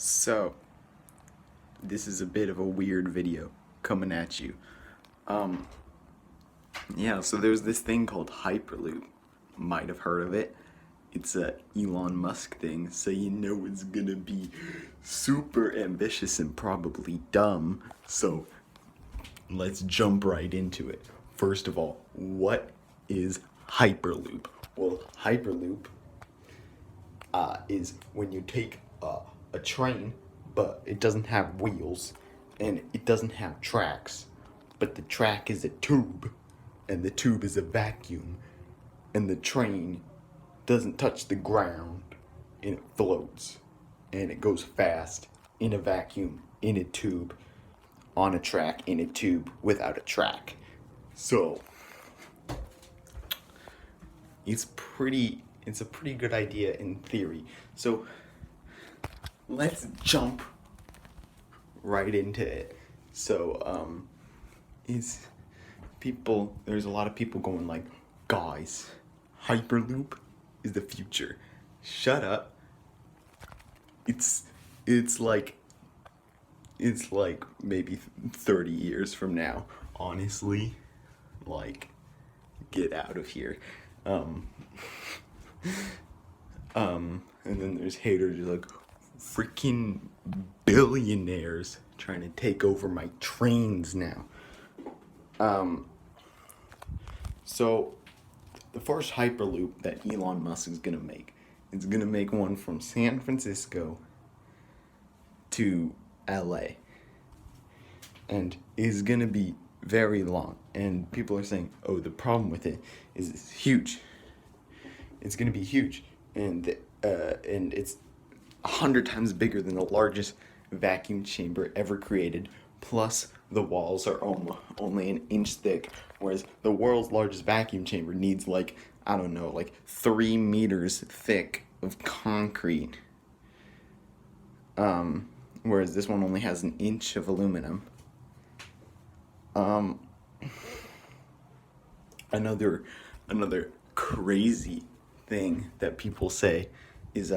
So, this is a bit of a weird video coming at you. So there's this thing called Hyperloop. Might have heard of it. It's a Elon Musk thing, so you know it's gonna be super ambitious and probably dumb. So, let's jump right into it. First of all, what is Hyperloop? Well, Hyperloop is when you take a train, but it doesn't have wheels and it doesn't have tracks, but the track is a tube and the tube is a vacuum and the train doesn't touch the ground and it floats and it goes fast in a vacuum, in a tube, on a track, in a tube, without a track. So it's a pretty good idea in theory. So let's jump right into it. So there's a lot of people going like, guys, Hyperloop is the future. Shut up. It's like maybe 30 years from now. Honestly, like, get out of here. And then there's haters like, freaking billionaires trying to take over my trains now. So the first Hyperloop that Elon Musk is gonna make is gonna make one from San Francisco to LA, and is gonna be very long. And people are saying, oh, the problem with it is it's huge. It's gonna be huge, and it's 100 times bigger than the largest vacuum chamber ever created. Plus, the walls are only an inch thick, whereas the world's largest vacuum chamber needs like 3 meters thick of concrete. Whereas this one only has an inch of aluminum. Another crazy thing that people say is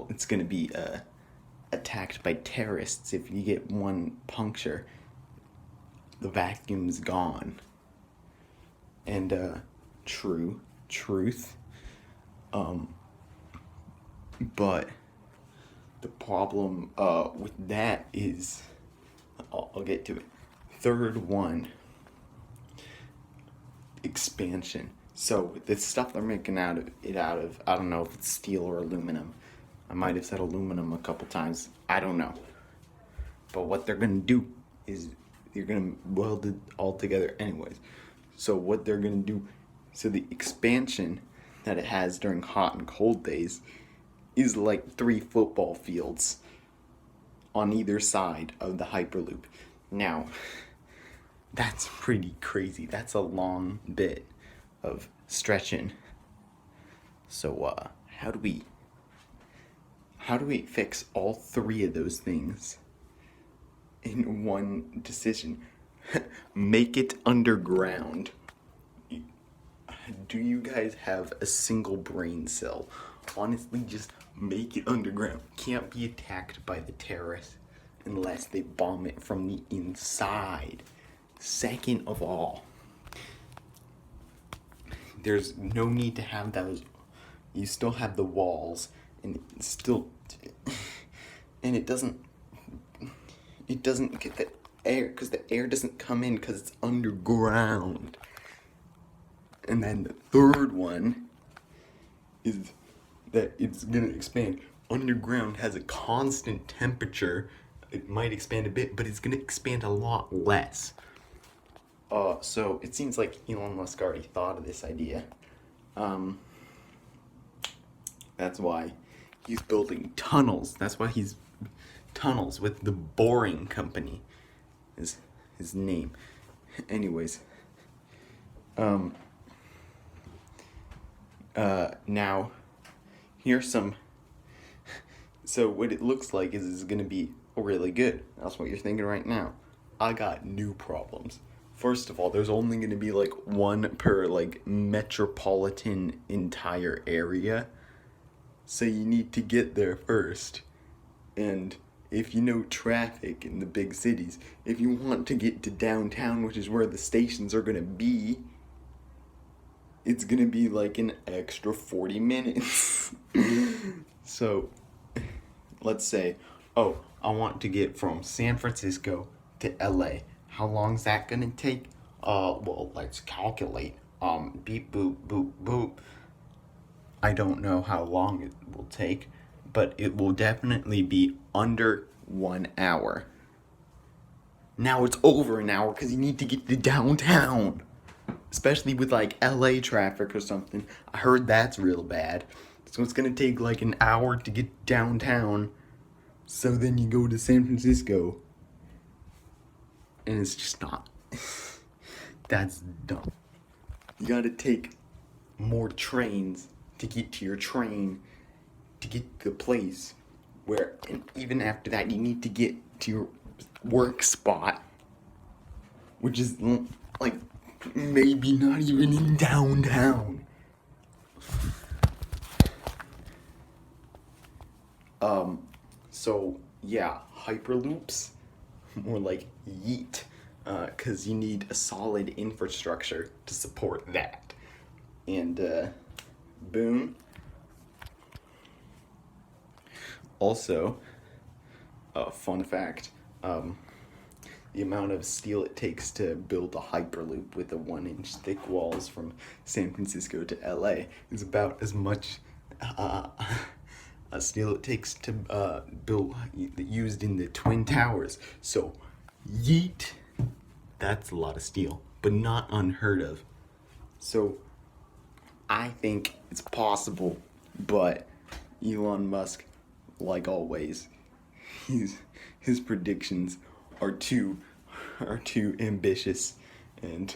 it's gonna be attacked by terrorists. If you get one puncture, the vacuum's gone. And truth. But the problem with that is, I'll get to it. Third one, expansion. So the stuff they're making out of, I don't know if it's steel or aluminum. I might have said aluminum a couple times. I don't know. But what they're gonna do is you're gonna weld it all together anyways. So what they're gonna do, so the expansion that it has during hot and cold days is like 3 football fields on either side of the Hyperloop. Now, that's pretty crazy. That's a long bit of stretching. So how do we fix all 3 of those things in one decision? Make it underground. Do you guys have a single brain cell? Honestly, just make it underground. Can't be attacked by the terrorists unless they bomb it from the inside. Second of all, there's no need to have those. You still have the walls, and it doesn't get the air, because the air doesn't come in because it's underground. And then the third one is that it's gonna expand. Underground has a constant temperature. It might expand a bit, but it's gonna expand a lot less. So it seems like Elon Musk already thought of this idea. That's why he's building tunnels. That's why he's tunnels with the Boring Company is his name. Anyways, now here's some. So what it looks like is it's gonna be really good. That's what you're thinking right now. I got new problems. First of all, there's only gonna be like one per like metropolitan entire area. So you need to get there first. And if you know traffic in the big cities, if you want to get to downtown, which is where the stations are gonna be, it's gonna be like an extra 40 minutes. So, let's say, oh, I want to get from San Francisco to LA. How long is that gonna take? Well, let's calculate. Beep, boop, boop, boop. I don't know how long it will take, but it will definitely be under 1 hour. Now it's over an hour because you need to get to downtown. Especially with like LA traffic or something. I heard that's real bad. So it's gonna take like an hour to get downtown. So then you go to San Francisco. And it's just not. That's dumb. You gotta take more trains to get to your train, to get to the place where, and even after that, you need to get to your work spot, which is like maybe not even in downtown. So yeah, hyperloops, more like yeet, because you need a solid infrastructure to support that. And boom. Also, fun fact, the amount of steel it takes to build a hyperloop with the 1-inch thick walls from San Francisco to LA is about as much steel it takes to build, used in the Twin Towers. So, yeet, that's a lot of steel, but not unheard of. So, I think it's possible, but Elon Musk, like always, his predictions are too ambitious, and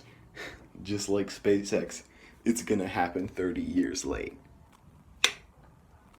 just like SpaceX, it's gonna happen 30 years late.